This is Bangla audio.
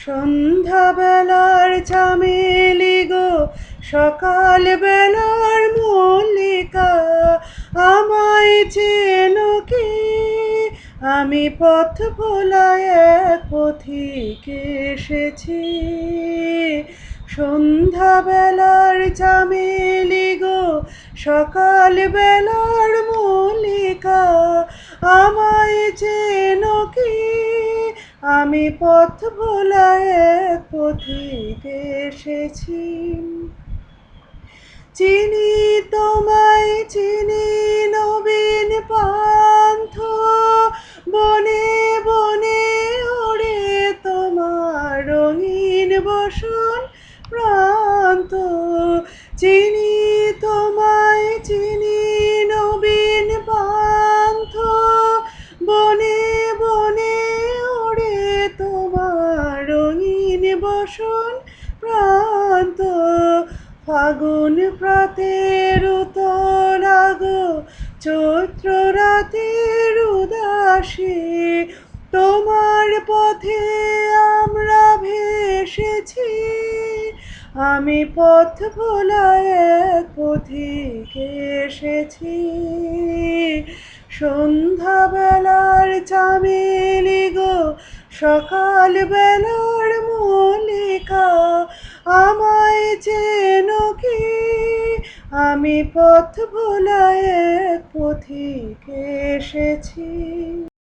সন্ধ্যাবেলার চামেলি গো, সকাল বেলার মল্লিকা, আমায় চেনো কি? আমি পথ ভোলা এক পথিক এসেছি। সন্ধ্যাবেলার চামেলি গো, সকাল বেলার মল্লিকা, আমায় চেনো কি? আমি পথ ভোলা এক পথিক এসেছি। চিনি তোমায় চিনি, নবীন পান্থ, বনে বনে ওড়ে তোমার রঙিন বসন প্রান্ত। চিনি তোমায় চিনি, নবীন পান্থ, বনে বনে ওড়ে তোমার রঙিন বসন প্রান্ত। ফাগুন প্রাতের উতলা গো, চৈত্র রাতের উদাসী, তোমার পথে আমরা ভেসেছি। আমি পথ ভোলা এক পথিক এসেছি। সন্ধ্যাবেলার চামেলি গো, সকাল বেলার মল্লিকা, আমায় চেনো কি? আমি পথ ভোলা এক পথিক এসেছি।